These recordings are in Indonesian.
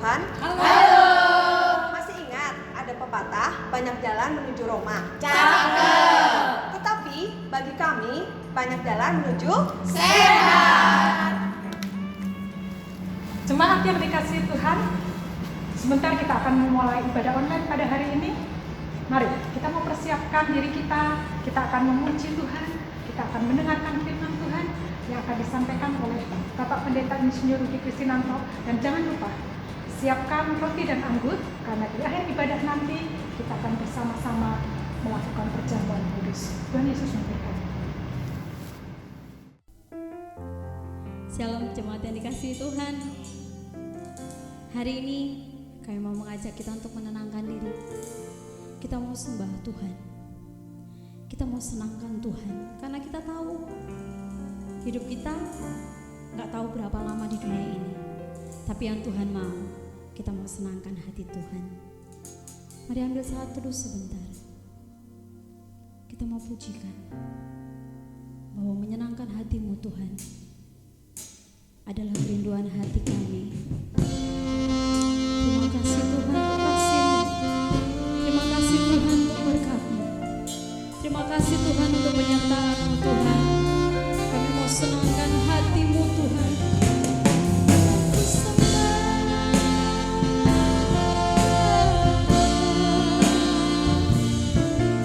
Tuhan? Halo. Masih ingat ada pepatah banyak jalan menuju Roma? Cakep. Tetapi bagi kami banyak jalan menuju Sehat. Jemaat yang dikasihi Tuhan, sebentar kita akan memulai ibadah online pada hari ini. Mari kita mempersiapkan diri kita akan memuji Tuhan, kita akan mendengarkan firman Tuhan yang akan disampaikan oleh Bapak Pendeta Insinyur Rudi Kristinanto. Dan jangan lupa, siapkan roti dan anggur, karena di akhir ibadah nanti kita akan bersama-sama melakukan perjamuan kudus. Tuhan Yesus memberkati. Shalom jemaat yang dikasihi Tuhan. Hari ini kami mau mengajak kita untuk menenangkan diri. Kita mau sembah Tuhan. Kita mau senangkan Tuhan. Karena kita tahu hidup kita gak tahu berapa lama di dunia ini. Tapi yang Tuhan mau, kita mau senangkan hati Tuhan. Mari ambil saat teduh sebentar. Kita mau pujikan bahwa menyenangkan hatimu Tuhan adalah kerinduan hati kami. Terima kasih Tuhan untuk kasih-Mu. Terima kasih Tuhan untuk berkat-Mu. Terima kasih Tuhan untuk penyertaan-Mu Tuhan. Kami mau senangkan hati-Mu Tuhan.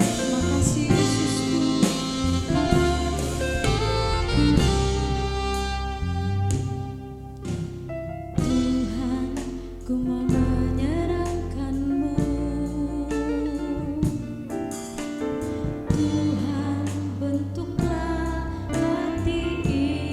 Terima kasih Yesusku. Tuhan, ku mau menyerahkan-Mu. Tuhan, bentuklah hati ini.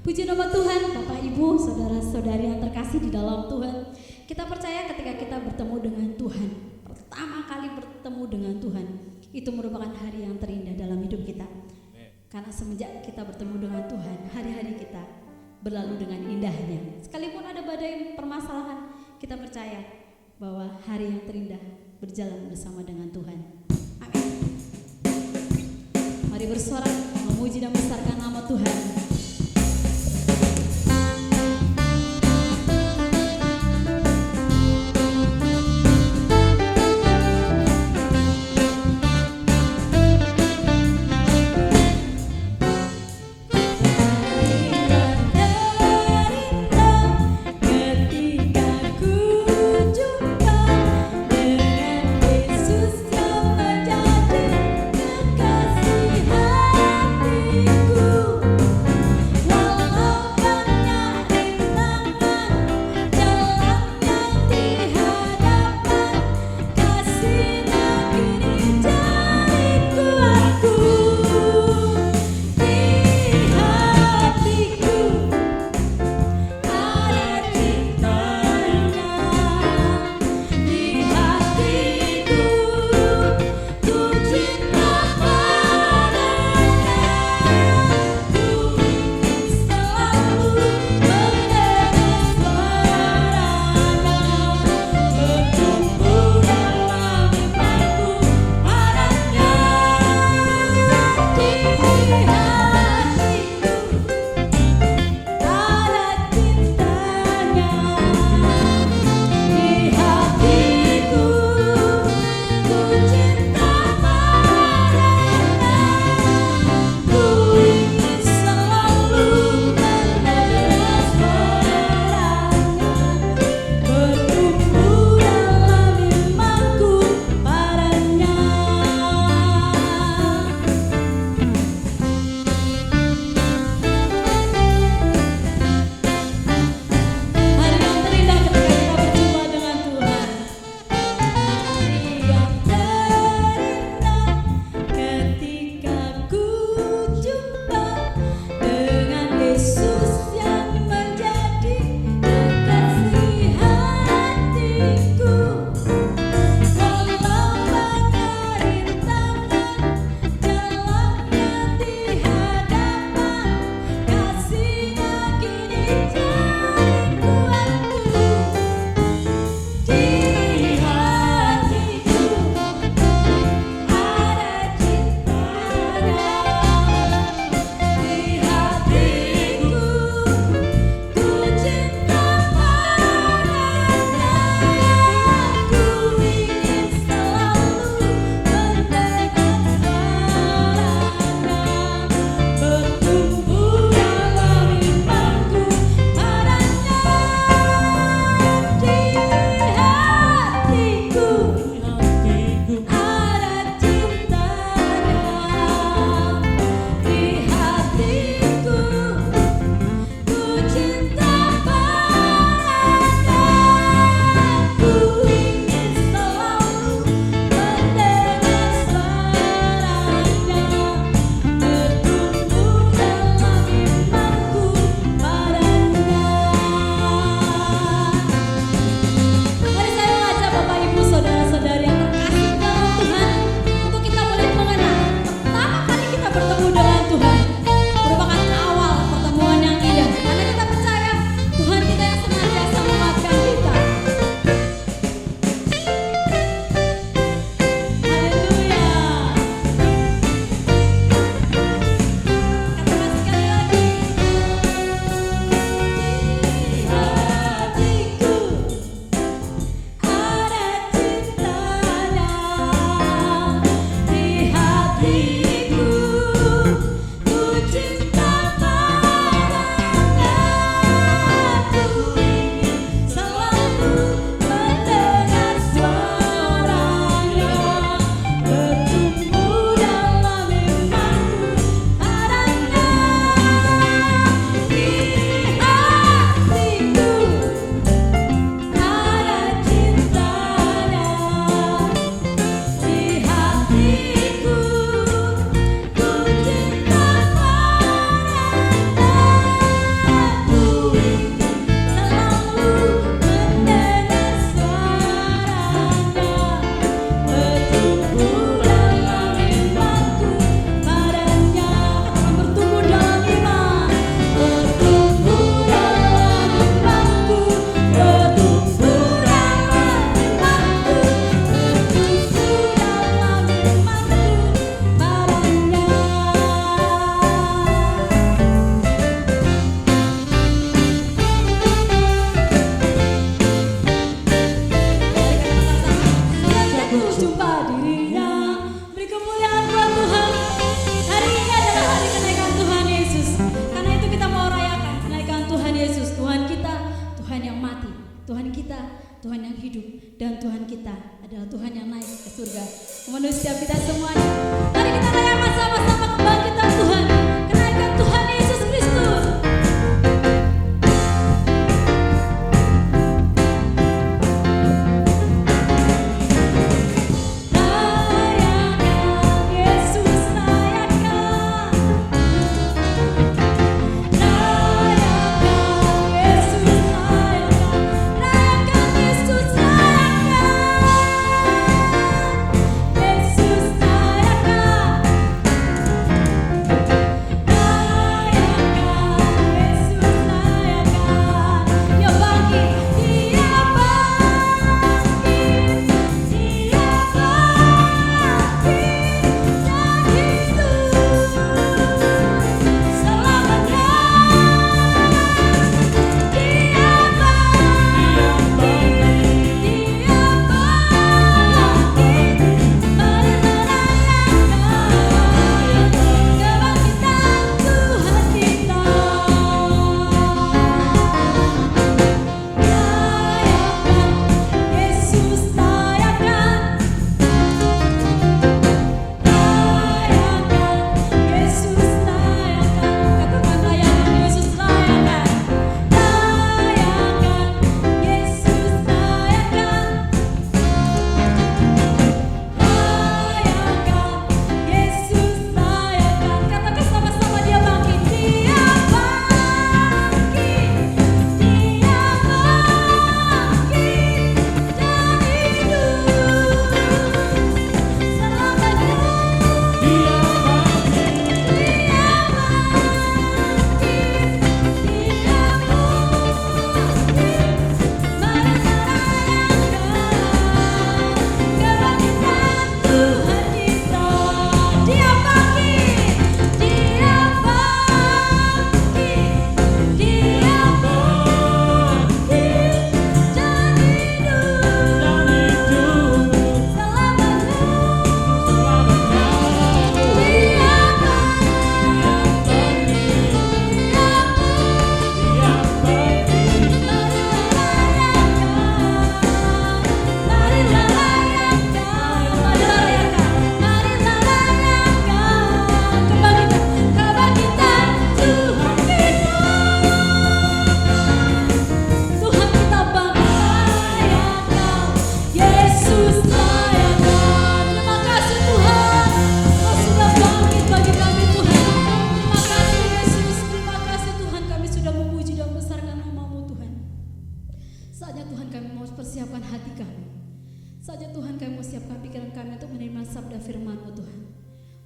Puji nama Tuhan, Bapak Ibu, saudara-saudari yang terkasih di dalam Tuhan. Kita percaya ketika kita bertemu dengan Tuhan, pertama kali bertemu dengan Tuhan, itu merupakan hari yang terindah dalam hidup kita. Karena semenjak kita bertemu dengan Tuhan, hari-hari kita berlalu dengan indahnya. Sekalipun ada badai permasalahan, kita percaya bahwa hari yang terindah berjalan bersama dengan Tuhan. Amin. Mari bersorak, memuji dan membesarkan nama Tuhan. Yesus yang menjadi kekasih hatiku. ku jumpa dirinya. Beri kemuliaan buat Tuhan. Hari ini adalah hari kenaikan Tuhan Yesus. Karena itu kita mau rayakan kenaikan Tuhan Yesus. Tuhan kita, Tuhan yang mati. Tuhan kita, Tuhan yang hidup. Dan Tuhan kita adalah Tuhan yang naik ke surga. Memenuhi setiap kita semuanya. Mari kita rayakan sama-sama kebangkitan Tuhan. Kenaikan Tuhan Yesus Kristus.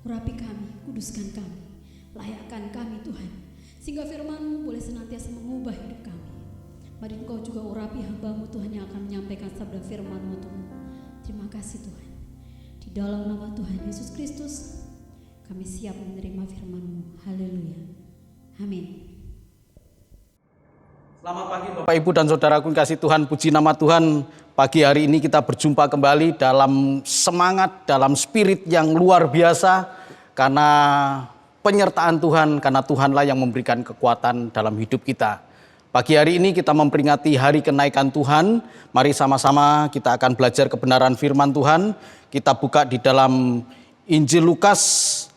Urapi kami, kuduskan kami, layakkan kami Tuhan, sehingga firman-Mu boleh senantiasa mengubah hidup kami. Mari Engkau juga urapi hamba-Mu Tuhan yang akan menyampaikan sabda firman-Mu Tuhan. Terima kasih Tuhan. Di dalam nama Tuhan Yesus Kristus, kami siap menerima firman-Mu. Haleluya. Amin. Selamat pagi Bapak Ibu dan Saudaraku yang kasih Tuhan, puji nama Tuhan. Pagi hari ini kita berjumpa kembali dalam semangat, dalam spirit yang luar biasa. Karena penyertaan Tuhan, karena Tuhanlah yang memberikan kekuatan dalam hidup kita. Pagi hari ini kita memperingati hari kenaikan Tuhan. Mari sama-sama kita akan belajar kebenaran firman Tuhan. Kita buka di dalam Injil Lukas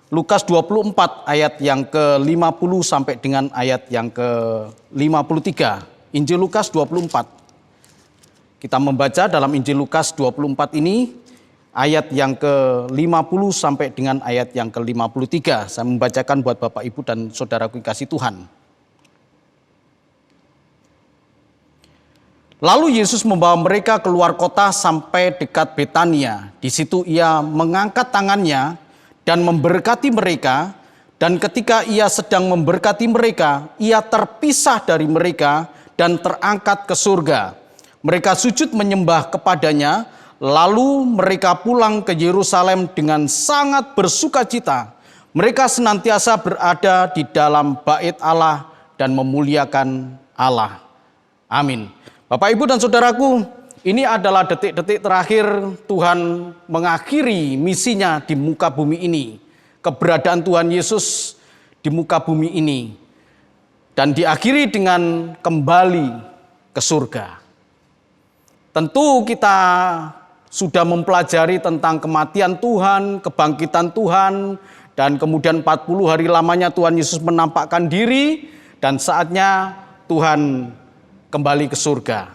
24 ayat yang ke-50 sampai dengan ayat yang ke-53. Injil Lukas 24. Kita membaca dalam Injil Lukas 24 ini ayat yang ke-50 sampai dengan ayat yang ke-53. Saya membacakan buat Bapak Ibu dan Saudaraku yang kasih Tuhan. Lalu Yesus membawa mereka keluar kota sampai dekat Betania. Di situ ia mengangkat tangannya dan memberkati mereka. Dan ketika ia sedang memberkati mereka, ia terpisah dari mereka dan terangkat ke surga. Mereka sujud menyembah kepadanya, lalu mereka pulang ke Yerusalem dengan sangat bersukacita. Mereka senantiasa berada di dalam bait Allah dan memuliakan Allah. Amin. Bapak, Ibu, dan Saudaraku, ini adalah detik-detik terakhir Tuhan mengakhiri misinya di muka bumi ini. Keberadaan Tuhan Yesus di muka bumi ini. Dan diakhiri dengan kembali ke surga. Tentu kita sudah mempelajari tentang kematian Tuhan, kebangkitan Tuhan, dan kemudian 40 hari lamanya Tuhan Yesus menampakkan diri, dan saatnya Tuhan kembali ke surga.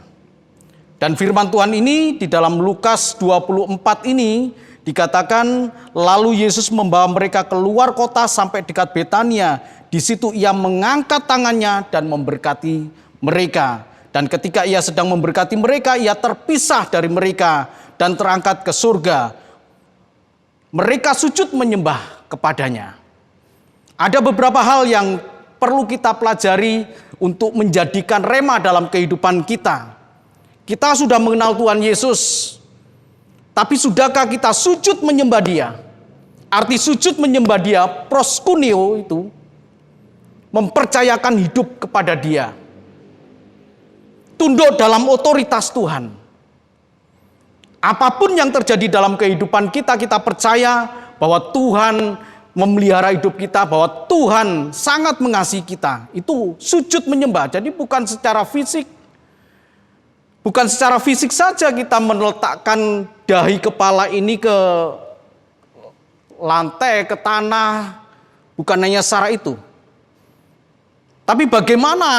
Dan firman Tuhan ini di dalam Lukas 24 ini dikatakan, lalu Yesus membawa mereka keluar kota sampai dekat Betania. Di situ ia mengangkat tangannya dan memberkati mereka. Dan ketika ia sedang memberkati mereka, ia terpisah dari mereka dan terangkat ke surga. Mereka sujud menyembah kepadanya. Ada beberapa hal yang perlu kita pelajari untuk menjadikan rema dalam kehidupan kita. Kita sudah mengenal Tuhan Yesus, tapi sudahkah kita sujud menyembah Dia? Arti sujud menyembah Dia, proskuneo itu, mempercayakan hidup kepada Dia. Tunduk dalam otoritas Tuhan. Apapun yang terjadi dalam kehidupan kita, kita percaya bahwa Tuhan memelihara hidup kita, bahwa Tuhan sangat mengasihi kita. Itu sujud menyembah. Jadi bukan secara fisik. Bukan secara fisik saja kita meletakkan dahi kepala ini ke lantai, ke tanah. Bukan hanya secara itu. Tapi bagaimana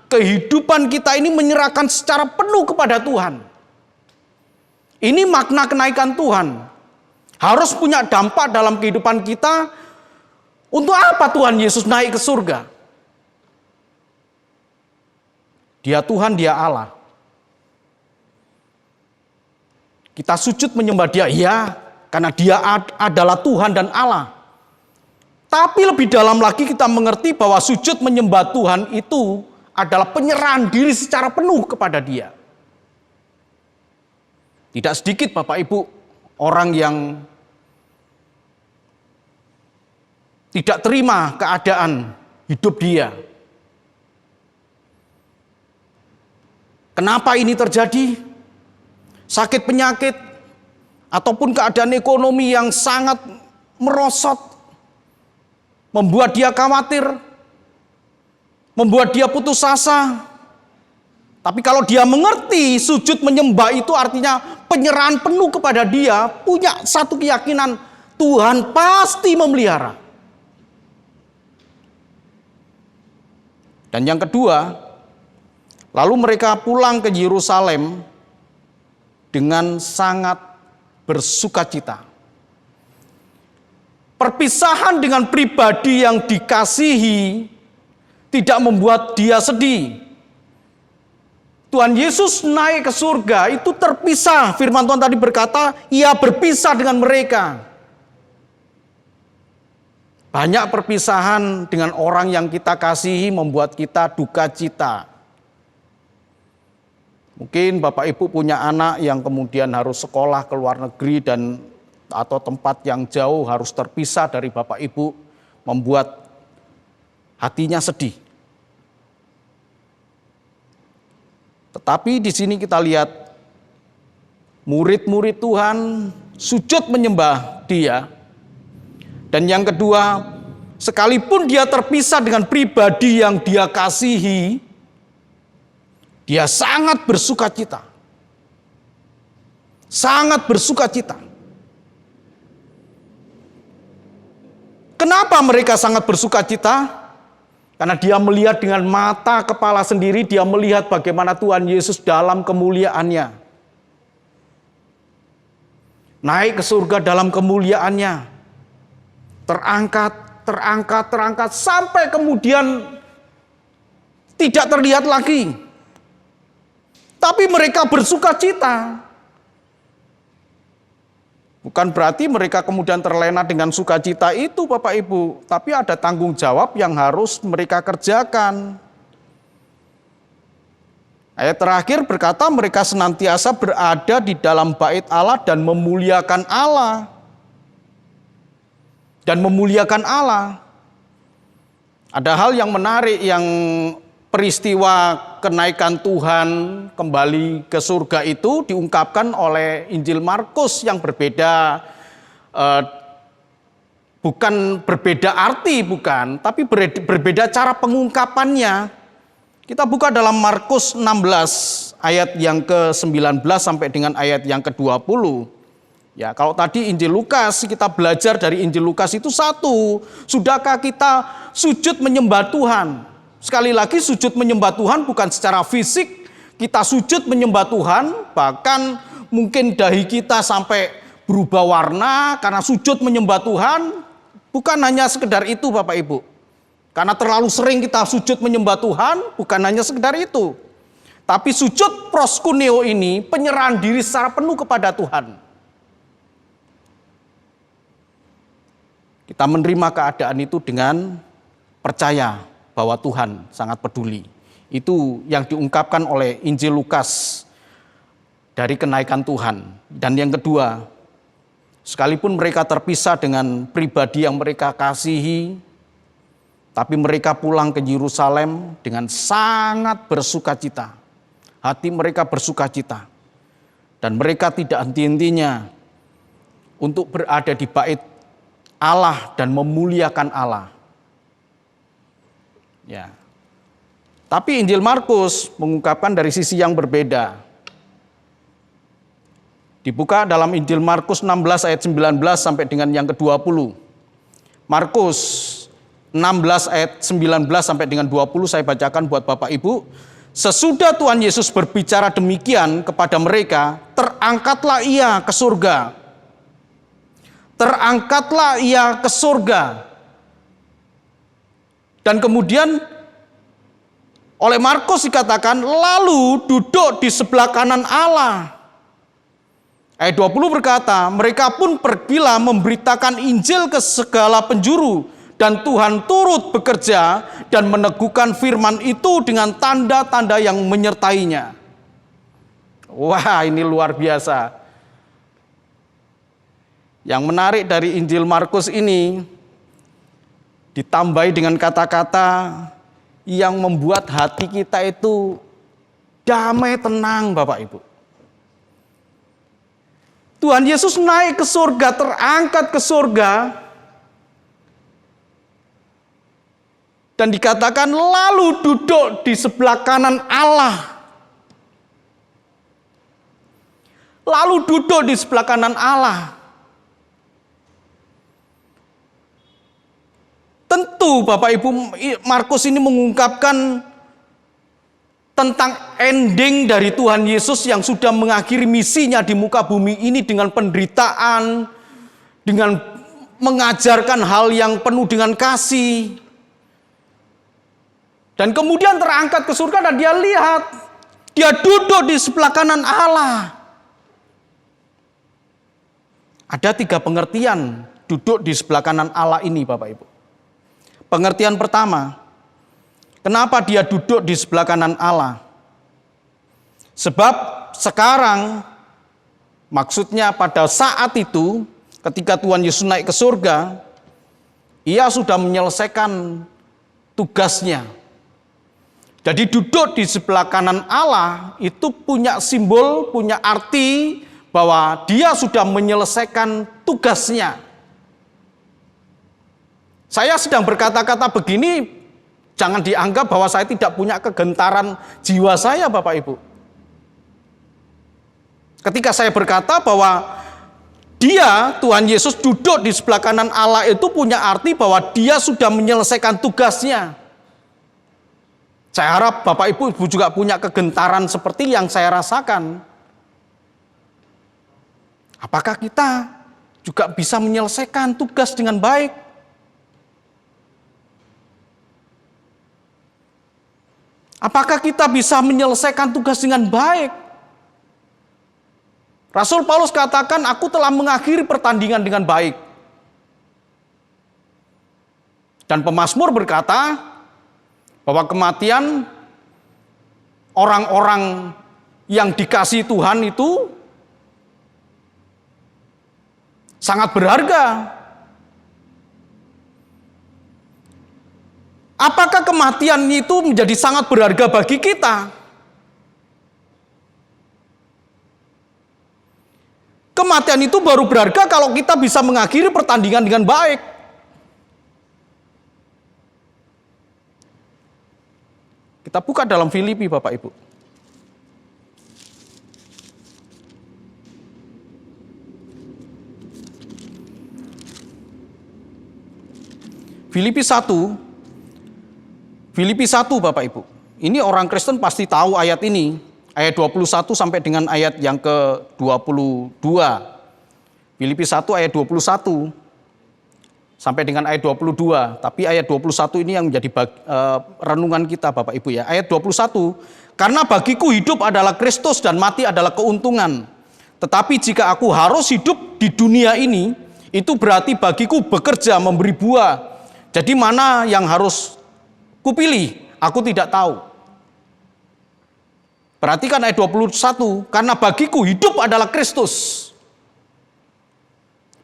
kehidupan kita ini menyerahkan secara penuh kepada Tuhan. Ini makna kenaikan Tuhan. Harus punya dampak dalam kehidupan kita. Untuk apa Tuhan Yesus naik ke surga? Dia Tuhan, Dia Allah. Kita sujud menyembah Dia, ya, karena Dia adalah Tuhan dan Allah. Tapi lebih dalam lagi kita mengerti bahwa sujud menyembah Tuhan itu adalah penyerahan diri secara penuh kepada Dia. Tidak sedikit Bapak Ibu orang yang tidak terima keadaan hidup dia. Kenapa ini terjadi? Sakit penyakit ataupun keadaan ekonomi yang sangat merosot membuat dia khawatir, membuat dia putus asa. Tapi kalau dia mengerti sujud menyembah itu artinya penyerahan penuh kepada Dia, punya satu keyakinan, Tuhan pasti memelihara. Dan yang kedua, lalu mereka pulang ke Yerusalem dengan sangat bersukacita. Perpisahan dengan pribadi yang dikasihi tidak membuat dia sedih. Tuhan Yesus naik ke surga itu terpisah. Firman Tuhan tadi berkata, ia berpisah dengan mereka. Banyak perpisahan dengan orang yang kita kasihi membuat kita duka cita. Mungkin Bapak Ibu punya anak yang kemudian harus sekolah ke luar negeri dan atau tempat yang jauh harus terpisah dari Bapak Ibu, membuat hatinya sedih. Tetapi di sini kita lihat murid-murid Tuhan sujud menyembah Dia. Dan yang kedua, sekalipun dia terpisah dengan pribadi yang dia kasihi, dia sangat bersukacita. Sangat bersukacita. Kenapa mereka sangat bersukacita? Karena dia melihat dengan mata kepala sendiri, dia melihat bagaimana Tuhan Yesus dalam kemuliaannya. Naik ke surga dalam kemuliaannya. Terangkat, sampai kemudian tidak terlihat lagi. Tapi mereka bersukacita. Bukan berarti mereka kemudian terlena dengan sukacita itu Bapak Ibu. Tapi ada tanggung jawab yang harus mereka kerjakan. Ayat terakhir berkata mereka senantiasa berada di dalam bait Allah dan memuliakan Allah. Dan memuliakan Allah. Ada hal yang menarik yang peristiwa kenaikan Tuhan kembali ke surga itu diungkapkan oleh Injil Markus yang berbeda, bukan berbeda arti, bukan, tapi berbeda cara pengungkapannya. Kita buka dalam Markus 16 ayat yang ke-19 sampai dengan ayat yang ke-20. Ya, kalau tadi Injil Lukas, kita belajar dari Injil Lukas itu satu. Sudahkah kita sujud menyembah Tuhan? Sekali lagi, sujud menyembah Tuhan bukan secara fisik. Kita sujud menyembah Tuhan, bahkan mungkin dahi kita sampai berubah warna karena sujud menyembah Tuhan. Bukan hanya sekedar itu Bapak Ibu. Karena terlalu sering kita sujud menyembah Tuhan, bukan hanya sekedar itu. Tapi sujud proskuneo ini penyerahan diri secara penuh kepada Tuhan. Kita menerima keadaan itu dengan percaya bahwa Tuhan sangat peduli. Itu yang diungkapkan oleh Injil Lukas dari kenaikan Tuhan. Dan yang kedua, sekalipun mereka terpisah dengan pribadi yang mereka kasihi, tapi mereka pulang ke Yerusalem dengan sangat bersukacita. Hati mereka bersukacita. Dan mereka tidak henti-hentinya untuk berada di bait Allah dan memuliakan Allah. Ya. Tapi Injil Markus mengungkapkan dari sisi yang berbeda. Dibuka dalam Injil Markus 16 ayat 19 sampai dengan yang ke-20. Markus 16 ayat 19 sampai dengan 20 saya bacakan buat Bapak Ibu. Sesudah Tuhan Yesus berbicara demikian kepada mereka, terangkatlah ia ke surga. Terangkatlah ia ke surga. Dan kemudian oleh Markus dikatakan, lalu duduk di sebelah kanan Allah. Ayat 20 berkata, mereka pun pergilah memberitakan Injil ke segala penjuru. Dan Tuhan turut bekerja dan meneguhkan firman itu dengan tanda-tanda yang menyertainya. Wah, ini luar biasa. Yang menarik dari Injil Markus ini, ditambahi dengan kata-kata yang membuat hati kita itu damai, tenang Bapak Ibu. Tuhan Yesus naik ke surga, terangkat ke surga, dan dikatakan lalu duduk di sebelah kanan Allah. Lalu duduk di sebelah kanan Allah. Tentu Bapak Ibu, Markus ini mengungkapkan tentang ending dari Tuhan Yesus yang sudah mengakhiri misinya di muka bumi ini dengan penderitaan, dengan mengajarkan hal yang penuh dengan kasih. Dan kemudian terangkat ke surga dan dia lihat, dia duduk di sebelah kanan Allah. Ada 3 pengertian duduk di sebelah kanan Allah ini Bapak Ibu. Pengertian pertama, kenapa dia duduk di sebelah kanan Allah? Sebab sekarang, maksudnya pada saat itu, ketika Tuhan Yesus naik ke surga, ia sudah menyelesaikan tugasnya. Jadi duduk di sebelah kanan Allah itu punya simbol, punya arti bahwa dia sudah menyelesaikan tugasnya. Saya sedang berkata-kata begini, jangan dianggap bahwa saya tidak punya kegentaran jiwa saya Bapak Ibu. Ketika saya berkata bahwa dia, Tuhan Yesus duduk di sebelah kanan Allah itu punya arti bahwa dia sudah menyelesaikan tugasnya. Saya harap Bapak Ibu juga punya kegentaran seperti yang saya rasakan. Apakah kita juga bisa menyelesaikan tugas dengan baik? Apakah kita bisa menyelesaikan tugas dengan baik? Rasul Paulus katakan, aku telah mengakhiri pertandingan dengan baik. Dan pemazmur berkata, bahwa kematian orang-orang yang dikasihi Tuhan itu sangat berharga. Apakah kematian itu menjadi sangat berharga bagi kita? Kematian itu baru berharga kalau kita bisa mengakhiri pertandingan dengan baik. Kita buka dalam Filipi, Bapak Ibu. Filipi 1 Bapak Ibu. Ini orang Kristen pasti tahu ayat ini. Ayat 21 sampai dengan ayat yang ke-22. Filipi 1 ayat 21 sampai dengan ayat 22. Tapi ayat 21 ini yang menjadi renungan kita Bapak Ibu ya. Ayat 21. Karena bagiku hidup adalah Kristus dan mati adalah keuntungan. Tetapi jika aku harus hidup di dunia ini, itu berarti bagiku bekerja memberi buah. Jadi mana yang harus kupilih? Aku tidak tahu. Perhatikan ayat 21. Karena bagiku hidup adalah Kristus.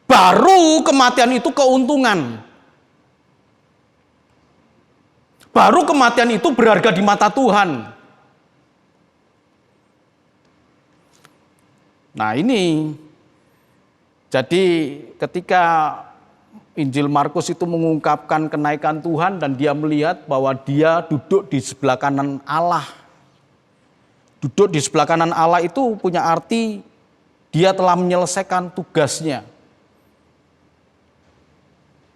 Baru kematian itu keuntungan. Baru kematian itu berharga di mata Tuhan. Nah ini, jadi ketika Injil Markus itu mengungkapkan kenaikan Tuhan dan dia melihat bahwa dia duduk di sebelah kanan Allah. Duduk di sebelah kanan Allah itu punya arti dia telah menyelesaikan tugasnya.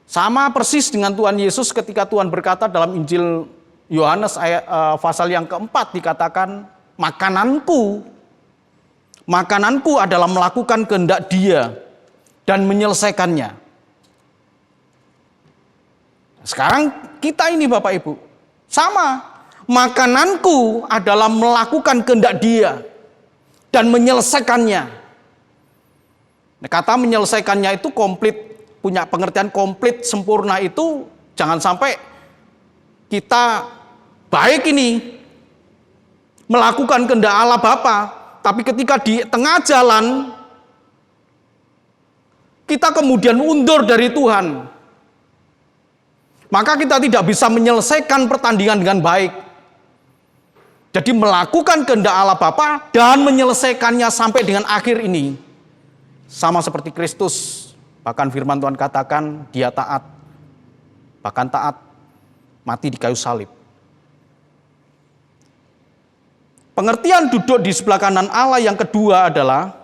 Sama persis dengan Tuhan Yesus ketika Tuhan berkata dalam Injil Yohanes pasal yang keempat dikatakan makananku adalah melakukan kehendak Dia dan menyelesaikannya. Sekarang kita ini Bapak Ibu, sama. Makananku adalah melakukan kehendak Dia dan menyelesaikannya. Nah, kata menyelesaikannya itu komplit, punya pengertian komplit, sempurna itu jangan sampai kita baik ini melakukan kehendak Allah Bapa, tapi ketika di tengah jalan kita kemudian undur dari Tuhan. Maka kita tidak bisa menyelesaikan pertandingan dengan baik. Jadi melakukan kehendak Allah Bapa dan menyelesaikannya sampai dengan akhir ini. Sama seperti Kristus. Bahkan firman Tuhan katakan dia taat. Bahkan taat mati di kayu salib. Pengertian duduk di sebelah kanan Allah yang kedua adalah,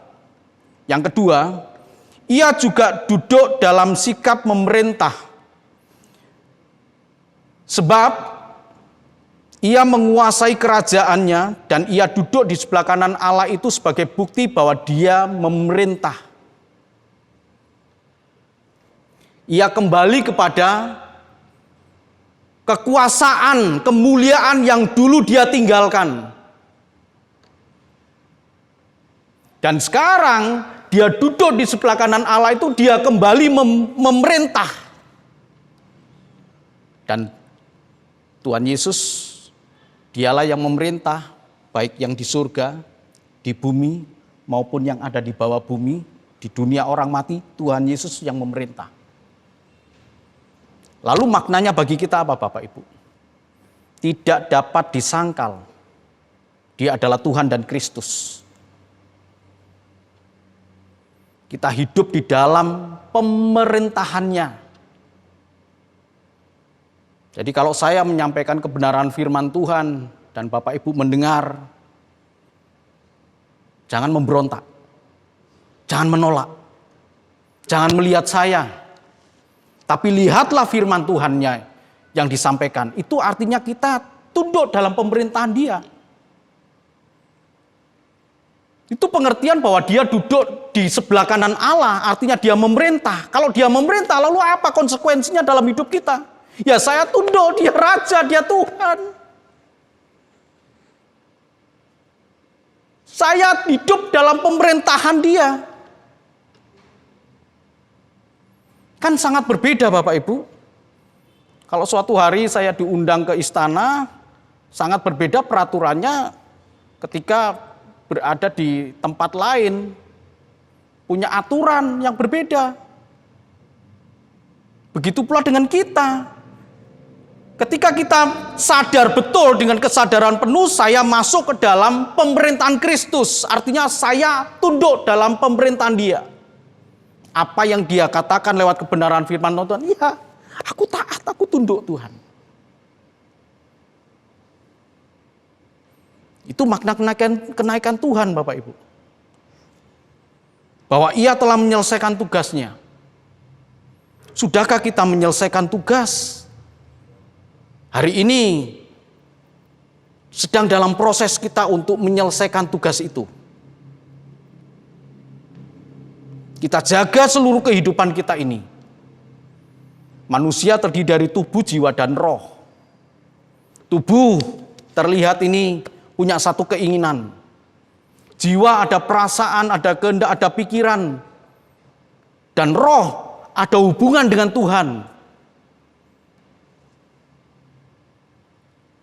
ia juga duduk dalam sikap memerintah. Sebab ia menguasai kerajaannya dan ia duduk di sebelah kanan Allah itu sebagai bukti bahwa dia memerintah. Ia kembali kepada kekuasaan, kemuliaan yang dulu dia tinggalkan. Dan sekarang dia duduk di sebelah kanan Allah itu dia kembali memerintah. Dan Tuhan Yesus, dialah yang memerintah, baik yang di surga, di bumi, maupun yang ada di bawah bumi, di dunia orang mati, Tuhan Yesus yang memerintah. Lalu maknanya bagi kita apa Bapak Ibu? Tidak dapat disangkal, Dia adalah Tuhan dan Kristus. Kita hidup di dalam pemerintahannya. Jadi kalau saya menyampaikan kebenaran firman Tuhan dan Bapak Ibu mendengar, jangan memberontak, jangan menolak, jangan melihat saya, tapi lihatlah firman Tuhannya yang disampaikan. Itu artinya kita tunduk dalam pemerintahan Dia. Itu pengertian bahwa dia duduk di sebelah kanan Allah, artinya dia memerintah. Kalau dia memerintah, lalu apa konsekuensinya dalam hidup kita? Ya saya tunduk, dia raja, dia Tuhan. Saya hidup dalam pemerintahan dia. Kan sangat berbeda Bapak Ibu. Kalau suatu hari saya diundang ke istana, sangat berbeda peraturannya ketika berada di tempat lain. Punya aturan yang berbeda. Begitu pula dengan kita. Ketika kita sadar betul dengan kesadaran penuh, saya masuk ke dalam pemerintahan Kristus. Artinya saya tunduk dalam pemerintahan Dia. Apa yang Dia katakan lewat kebenaran firman Tuhan, ya aku taat, aku tunduk Tuhan. Itu makna kenaikan Tuhan, Bapak Ibu. Bahwa Ia telah menyelesaikan tugasnya. Sudahkah kita menyelesaikan tugas? Hari ini sedang dalam proses kita untuk menyelesaikan tugas itu. Kita jaga seluruh kehidupan kita ini. Manusia terdiri dari tubuh, jiwa, dan roh. Tubuh terlihat ini punya satu keinginan. Jiwa ada perasaan, ada kehendak, ada pikiran. Dan roh ada hubungan dengan Tuhan.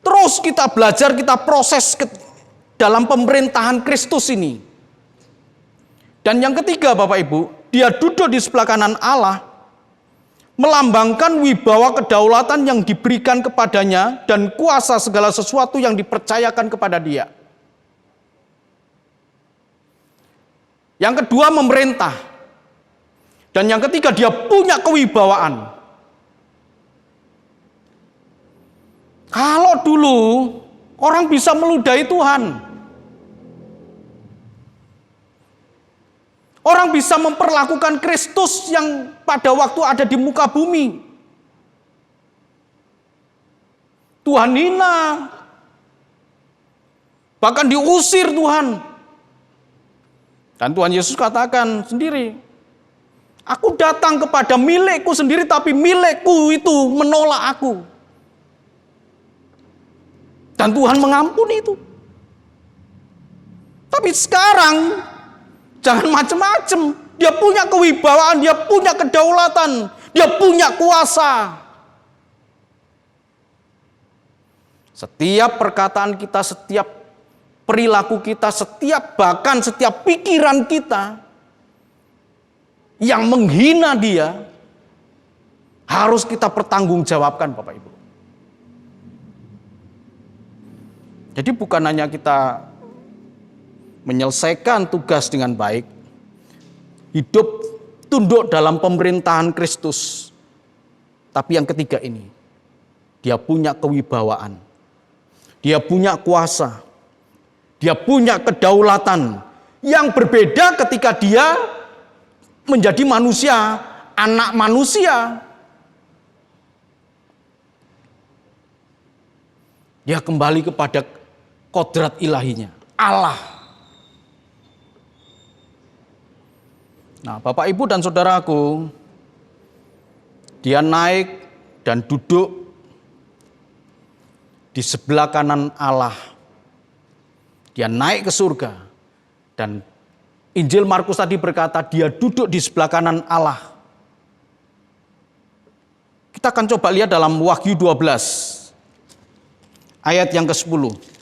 Terus kita belajar, kita proses dalam pemerintahan Kristus ini. Dan yang ketiga Bapak Ibu, Dia duduk di sebelah kanan Allah, melambangkan wibawa kedaulatan yang diberikan kepadanya dan kuasa segala sesuatu yang dipercayakan kepada Dia. Yang kedua memerintah. Dan yang ketiga Dia punya kewibawaan. Kalau dulu orang bisa meludahi Tuhan, orang bisa memperlakukan Kristus yang pada waktu ada di muka bumi. Tuhan hina, bahkan diusir Tuhan. Dan Tuhan Yesus katakan sendiri, aku datang kepada milikku sendiri, tapi milikku itu menolak aku. Dan Tuhan mengampuni itu. Tapi sekarang jangan macam-macam. Dia punya kewibawaan, dia punya kedaulatan, dia punya kuasa. Setiap perkataan kita, setiap perilaku kita, bahkan setiap pikiran kita yang menghina Dia harus kita pertanggungjawabkan, Bapak Ibu. Jadi bukan hanya kita menyelesaikan tugas dengan baik, hidup tunduk dalam pemerintahan Kristus. Tapi yang ketiga ini, Dia punya kewibawaan, Dia punya kuasa, Dia punya kedaulatan yang berbeda ketika Dia menjadi manusia, anak manusia. Dia kembali kepada kodrat ilahinya, Allah. Nah, Bapak Ibu dan Saudaraku, Dia naik dan duduk di sebelah kanan Allah. Dia naik ke surga. Dan Injil Markus tadi berkata, Dia duduk di sebelah kanan Allah. Kita akan coba lihat dalam Wahyu 12, ayat yang ke-10.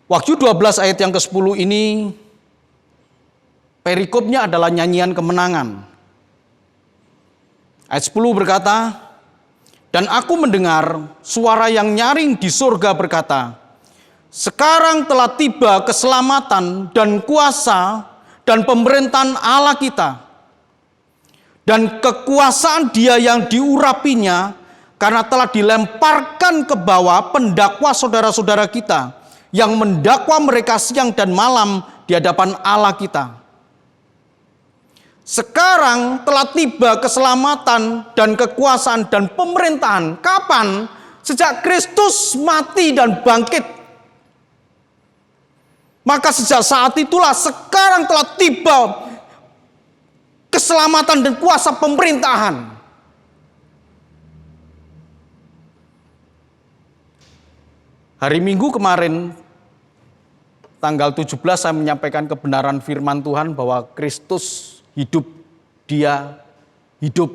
Wahyu 12 ayat yang ke-10 ini perikopnya adalah nyanyian kemenangan. Ayat 10 berkata, dan aku mendengar suara yang nyaring di surga berkata, sekarang telah tiba keselamatan dan kuasa dan pemerintahan Allah kita. Dan kekuasaan Dia yang diurapinya karena telah dilemparkan ke bawah pendakwa saudara-saudara kita yang mendakwa mereka siang dan malam di hadapan Allah kita. Sekarang telah tiba keselamatan dan kekuasaan dan pemerintahan. Kapan? Sejak Kristus mati dan bangkit. Maka sejak saat itulah sekarang telah tiba keselamatan dan kuasa pemerintahan. Hari Minggu kemarin, tanggal 17 saya menyampaikan kebenaran firman Tuhan bahwa Kristus hidup, Dia hidup.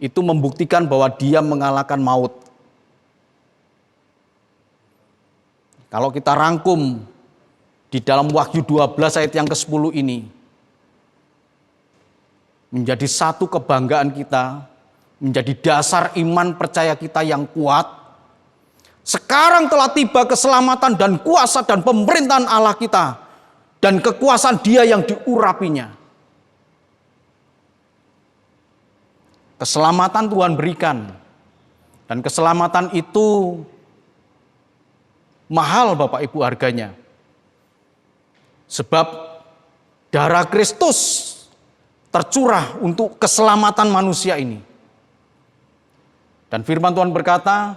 Itu membuktikan bahwa Dia mengalahkan maut. Kalau kita rangkum di dalam Wahyu 12 ayat yang ke-10 ini, menjadi satu kebanggaan kita, menjadi dasar iman percaya kita yang kuat. Sekarang telah tiba keselamatan dan kuasa dan pemerintahan Allah kita, dan kekuasaan Dia yang diurapinya. Keselamatan Tuhan berikan, dan keselamatan itu mahal Bapak Ibu harganya. Sebab darah Kristus tercurah untuk keselamatan manusia ini. Dan firman Tuhan berkata,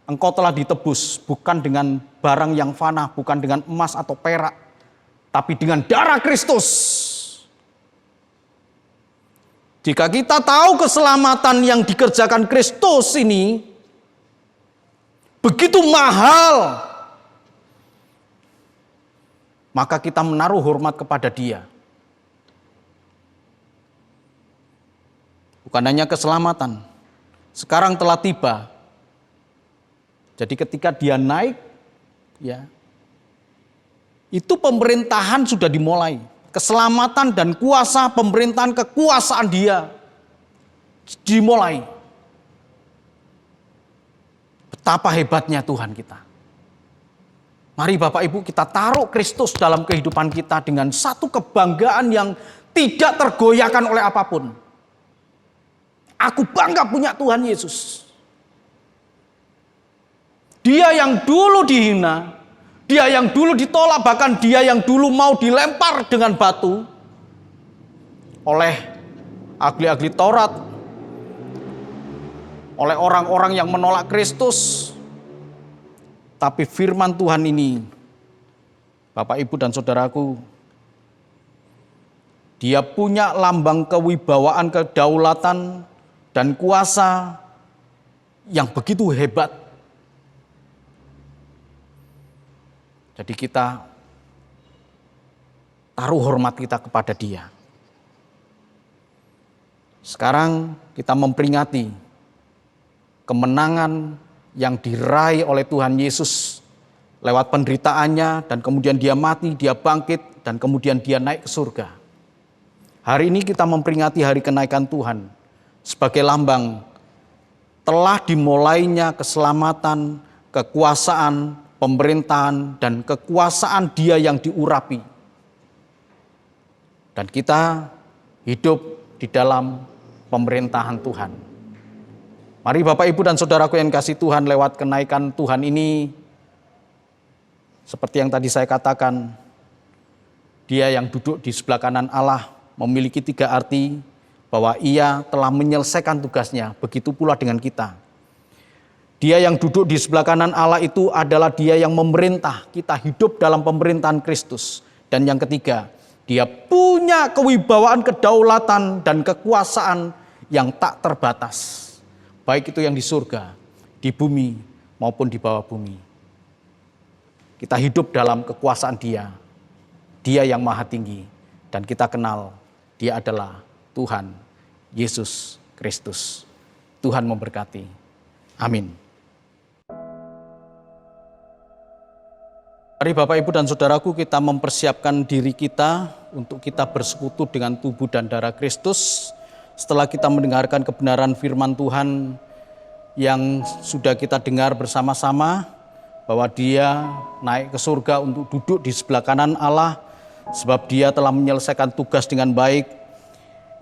engkau telah ditebus bukan dengan barang yang fana, bukan dengan emas atau perak, tapi dengan darah Kristus. Jika kita tahu keselamatan yang dikerjakan Kristus ini begitu mahal, maka kita menaruh hormat kepada Dia. Bukan hanya keselamatan, sekarang telah tiba. Jadi ketika Dia naik, ya, itu pemerintahan sudah dimulai. Keselamatan dan kuasa pemerintahan, kekuasaan Dia dimulai. Betapa hebatnya Tuhan kita. Mari Bapak Ibu kita taruh Kristus dalam kehidupan kita dengan satu kebanggaan yang tidak tergoyahkan oleh apapun. Aku bangga punya Tuhan Yesus. Dia yang dulu dihina, Dia yang dulu ditolak, bahkan Dia yang dulu mau dilempar dengan batu oleh ahli-ahli Taurat, oleh orang-orang yang menolak Kristus. Tapi firman Tuhan ini, Bapak Ibu dan Saudaraku, Dia punya lambang kewibawaan, kedaulatan, dan kuasa yang begitu hebat. Jadi kita taruh hormat kita kepada Dia. Sekarang kita memperingati kemenangan yang diraih oleh Tuhan Yesus lewat penderitaannya, dan kemudian Dia mati, Dia bangkit, dan kemudian Dia naik ke surga. Hari ini kita memperingati hari kenaikan Tuhan sebagai lambang telah dimulainya keselamatan, kekuasaan, pemerintahan, dan kekuasaan Dia yang diurapi. Dan kita hidup di dalam pemerintahan Tuhan. Mari Bapak Ibu dan Saudaraku yang kasih Tuhan, lewat kenaikan Tuhan ini, seperti yang tadi saya katakan, Dia yang duduk di sebelah kanan Allah memiliki 3 arti, bahwa Ia telah menyelesaikan tugasnya. Begitu pula dengan kita. Dia yang duduk di sebelah kanan Allah itu adalah Dia yang memerintah, kita hidup dalam pemerintahan Kristus. Dan yang ketiga, Dia punya kewibawaan, kedaulatan, dan kekuasaan yang tak terbatas. Baik itu yang di surga, di bumi, maupun di bawah bumi. Kita hidup dalam kekuasaan Dia. Dia yang maha tinggi. Dan kita kenal Dia adalah Tuhan Yesus Kristus. Tuhan memberkati. Amin. Mari Bapak Ibu dan Saudaraku, kita mempersiapkan diri kita untuk kita bersekutu dengan tubuh dan darah Kristus. Setelah kita mendengarkan kebenaran firman Tuhan yang sudah kita dengar bersama-sama, bahwa Dia naik ke surga untuk duduk di sebelah kanan Allah, sebab Dia telah menyelesaikan tugas dengan baik.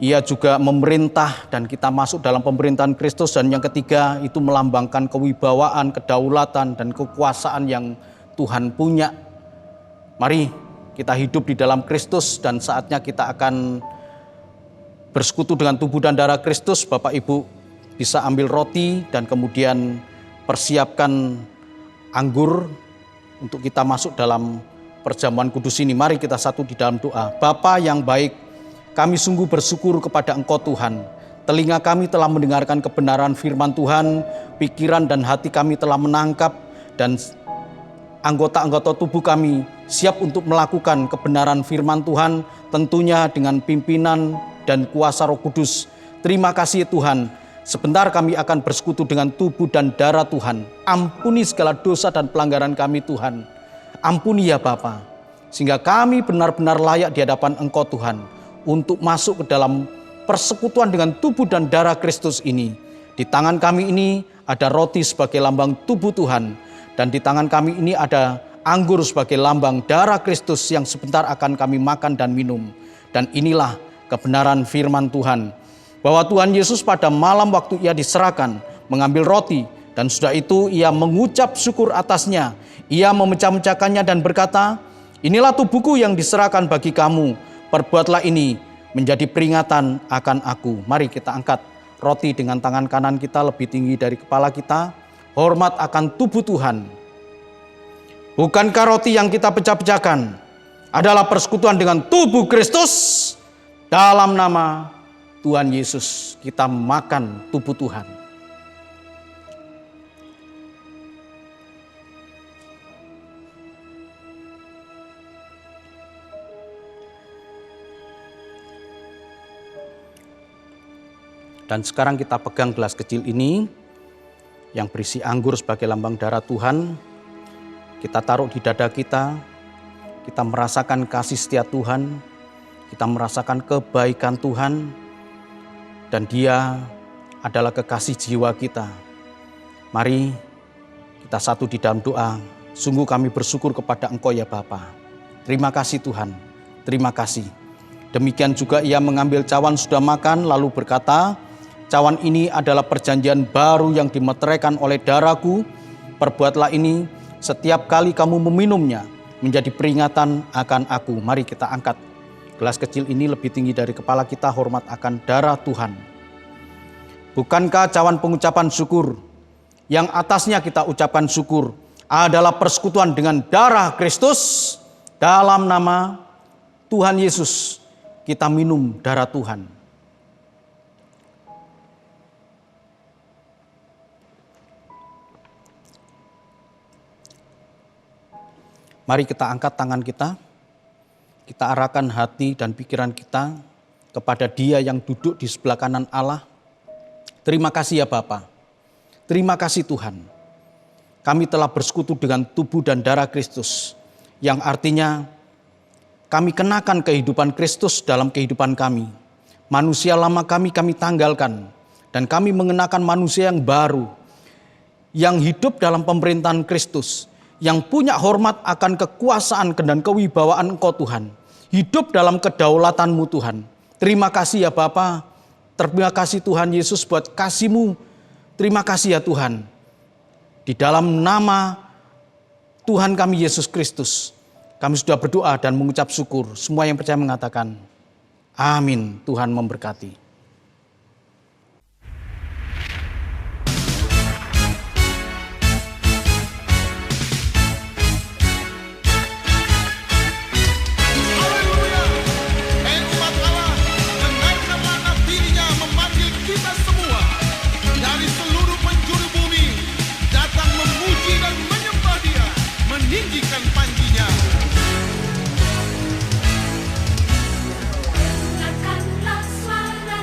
Ia juga memerintah dan kita masuk dalam pemerintahan Kristus. Dan yang ketiga, itu melambangkan kewibawaan, kedaulatan, dan kekuasaan yang Tuhan punya. Mari kita hidup di dalam Kristus, dan saatnya kita akan bersekutu dengan tubuh dan darah Kristus. Bapak Ibu bisa ambil roti dan kemudian persiapkan anggur untuk kita masuk dalam perjamuan kudus ini. Mari kita satu di dalam doa. Bapa yang baik, kami sungguh bersyukur kepada Engkau Tuhan. Telinga kami telah mendengarkan kebenaran firman Tuhan, pikiran dan hati kami telah menangkap, dan anggota-anggota tubuh kami siap untuk melakukan kebenaran firman Tuhan, tentunya dengan pimpinan dan kuasa Roh Kudus. Terima kasih Tuhan. Sebentar kami akan bersekutu dengan tubuh dan darah Tuhan. Ampuni segala dosa dan pelanggaran kami Tuhan. Ampuni ya Bapa, sehingga kami benar-benar layak di hadapan Engkau Tuhan, untuk masuk ke dalam persekutuan dengan tubuh dan darah Kristus ini. Di tangan kami ini ada roti sebagai lambang tubuh Tuhan, dan di tangan kami ini ada anggur sebagai lambang darah Kristus yang sebentar akan kami makan dan minum. Dan inilah kebenaran firman Tuhan, bahwa Tuhan Yesus pada malam waktu ia diserahkan mengambil roti, dan sudah itu ia mengucap syukur atasnya. Ia memecah-mecahkannya dan berkata, inilah tubuhku yang diserahkan bagi kamu, perbuatlah ini menjadi peringatan akan aku. Mari kita angkat roti dengan tangan kanan kita lebih tinggi dari kepala kita, hormat akan tubuh Tuhan. Bukankah roti yang kita pecah-pecahkan adalah persekutuan dengan tubuh Kristus? Dalam nama Tuhan Yesus kita makan tubuh Tuhan. Dan sekarang kita pegang gelas kecil ini yang berisi anggur sebagai lambang darah Tuhan. Kita taruh di dada kita, kita merasakan kasih setia Tuhan, kita merasakan kebaikan Tuhan, dan Dia adalah kekasih jiwa kita. Mari kita satu di dalam doa. Sungguh kami bersyukur kepada Engkau ya Bapa. Terima kasih Tuhan, terima kasih. Demikian juga ia mengambil cawan sudah makan lalu berkata, cawan ini adalah perjanjian baru yang dimeteraikan oleh darahku. Perbuatlah ini setiap kali kamu meminumnya menjadi peringatan akan aku. Mari kita angkat gelas kecil ini lebih tinggi dari kepala kita, hormat akan darah Tuhan. Bukankah cawan pengucapan syukur yang atasnya kita ucapkan syukur adalah persekutuan dengan darah Kristus? Dalam nama Tuhan Yesus kita minum darah Tuhan. Mari kita angkat tangan kita arahkan hati dan pikiran kita kepada Dia yang duduk di sebelah kanan Allah. Terima kasih ya Bapa, terima kasih Tuhan. Kami telah bersekutu dengan tubuh dan darah Kristus, yang artinya kami kenakan kehidupan Kristus dalam kehidupan kami. Manusia lama kami tanggalkan, dan kami mengenakan manusia yang baru, yang hidup dalam pemerintahan Kristus, yang punya hormat akan kekuasaan dan kewibawaan Engkau Tuhan. Hidup dalam kedaulatan-Mu Tuhan. Terima kasih ya Bapa. Terima kasih Tuhan Yesus buat kasih-Mu. Terima kasih ya Tuhan. Di dalam nama Tuhan kami Yesus Kristus, kami sudah berdoa dan mengucap syukur. Semua yang percaya mengatakan, amin. Tuhan memberkati. Nyatakanlah suara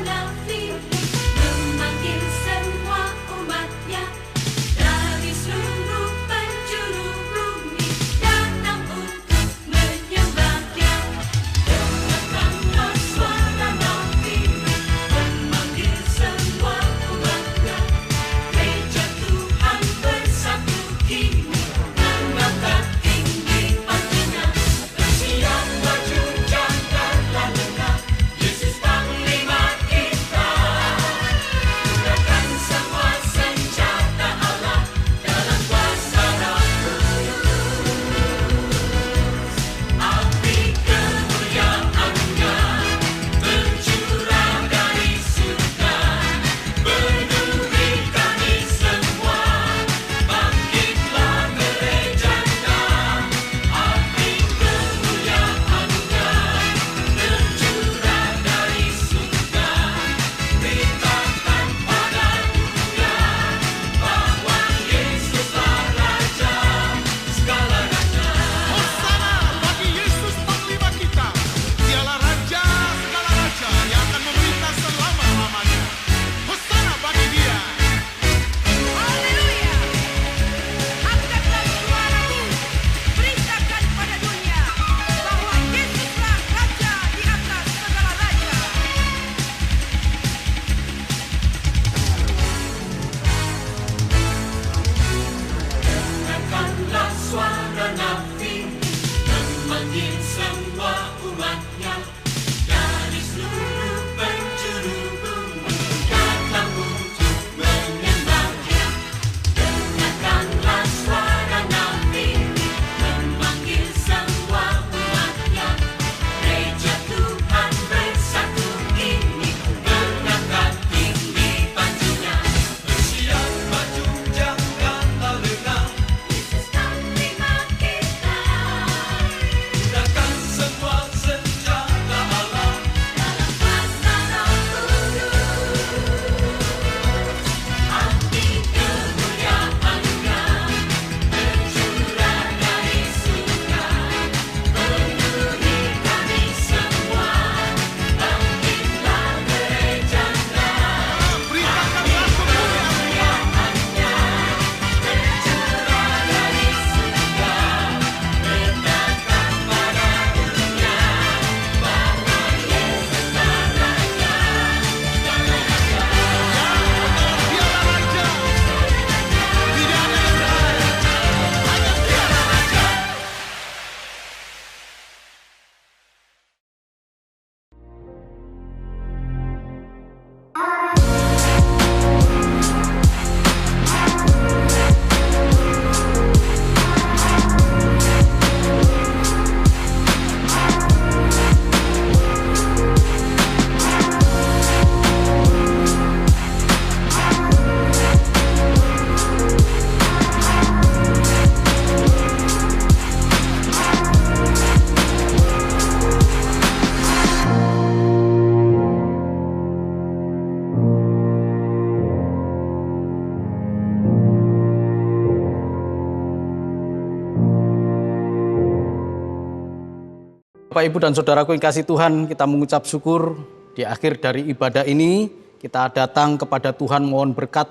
Bapak, Ibu, dan Saudaraku yang kasih Tuhan, kita mengucap syukur di akhir dari ibadah ini. Kita datang kepada Tuhan mohon berkat,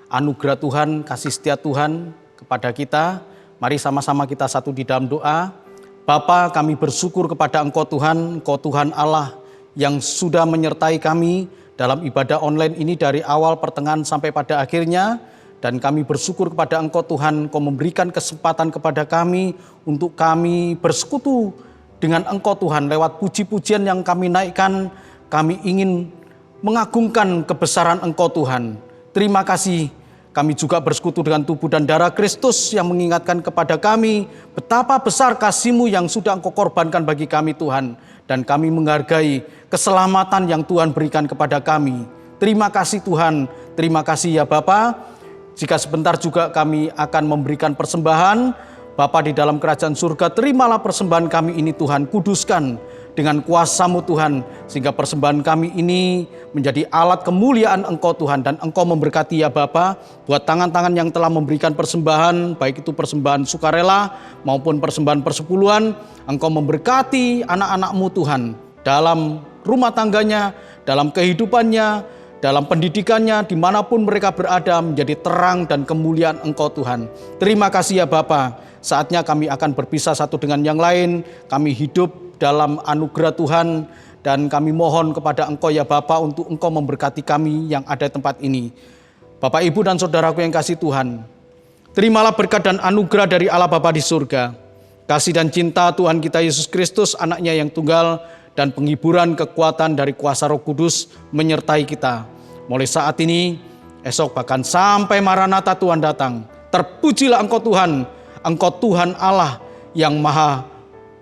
anugerah Tuhan, kasih setia Tuhan kepada kita. Mari sama-sama kita satu di dalam doa. Bapa, kami bersyukur kepada Engkau Tuhan Allah yang sudah menyertai kami dalam ibadah online ini dari awal pertengahan sampai pada akhirnya. Dan kami bersyukur kepada Engkau Tuhan, Engkau memberikan kesempatan kepada kami untuk kami bersekutu dengan Engkau Tuhan. Lewat puji-pujian yang kami naikkan, kami ingin mengagungkan kebesaran Engkau Tuhan. Terima kasih, kami juga bersekutu dengan tubuh dan darah Kristus yang mengingatkan kepada kami betapa besar kasih-Mu yang sudah Engkau korbankan bagi kami Tuhan. Dan kami menghargai keselamatan yang Tuhan berikan kepada kami. Terima kasih Tuhan, terima kasih ya Bapa. Jika sebentar juga kami akan memberikan persembahan, Bapa di dalam kerajaan surga, terimalah persembahan kami ini Tuhan, kuduskan dengan kuasa-Mu Tuhan, sehingga persembahan kami ini menjadi alat kemuliaan Engkau Tuhan, dan Engkau memberkati ya Bapa, buat tangan-tangan yang telah memberikan persembahan, baik itu persembahan sukarela maupun persembahan persepuluhan, Engkau memberkati anak-anak-Mu Tuhan, dalam rumah tangganya, dalam kehidupannya, dalam pendidikannya, dimanapun mereka berada, menjadi terang dan kemuliaan Engkau Tuhan. Terima kasih ya Bapa. Saatnya kami akan berpisah satu dengan yang lain. Kami hidup dalam anugerah Tuhan, dan kami mohon kepada Engkau ya Bapa untuk Engkau memberkati kami yang ada di tempat ini. Bapak, Ibu, dan Saudaraku yang kasih Tuhan, terimalah berkat dan anugerah dari Allah Bapa di surga, kasih dan cinta Tuhan kita Yesus Kristus, anaknya yang tunggal, dan penghiburan kekuatan dari kuasa Roh Kudus menyertai kita. Mulai saat ini, esok, bahkan sampai Maranatha Tuhan datang. Terpujilah Engkau Tuhan, Engkau Tuhan Allah yang maha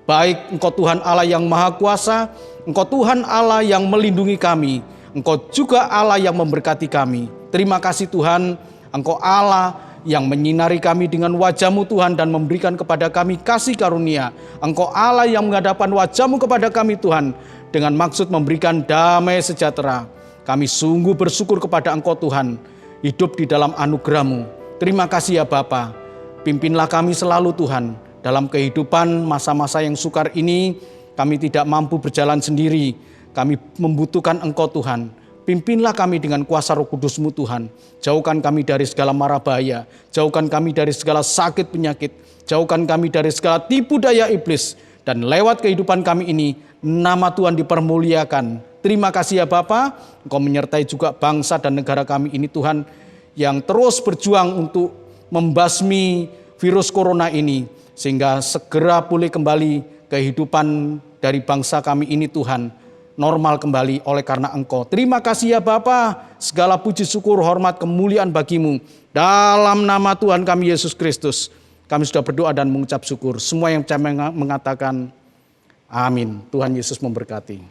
baik, Engkau Tuhan Allah yang maha kuasa, Engkau Tuhan Allah yang melindungi kami, Engkau juga Allah yang memberkati kami. Terima kasih Tuhan, Engkau Allah yang menyinari kami dengan wajah-Mu Tuhan dan memberikan kepada kami kasih karunia. Engkau Allah yang menghadapkan wajah-Mu kepada kami Tuhan dengan maksud memberikan damai sejahtera. Kami sungguh bersyukur kepada Engkau Tuhan, hidup di dalam anugerah-Mu. Terima kasih ya Bapa. Pimpinlah kami selalu Tuhan, dalam kehidupan masa-masa yang sukar ini. Kami tidak mampu berjalan sendiri, kami membutuhkan Engkau Tuhan. Pimpinlah kami dengan kuasa Roh Kudus-Mu Tuhan. Jauhkan kami dari segala mara bahaya, jauhkan kami dari segala sakit penyakit, jauhkan kami dari segala tipu daya iblis. Dan lewat kehidupan kami ini, nama Tuhan dipermuliakan. Terima kasih ya Bapa, Engkau menyertai juga bangsa dan negara kami ini Tuhan, yang terus berjuang untuk membasmi virus corona ini, sehingga segera pulih kembali kehidupan dari bangsa kami ini Tuhan, normal kembali oleh karena Engkau. Terima kasih ya Bapa, segala puji syukur hormat kemuliaan bagi-Mu. Dalam nama Tuhan kami Yesus Kristus, kami sudah berdoa dan mengucap syukur. Semua yang percaya mengatakan amin. Tuhan Yesus memberkati.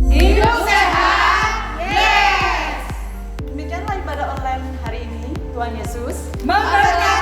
Hidup sehat, yes. Demikianlah ibadah online hari ini. Tuhan Yesus Memberkati.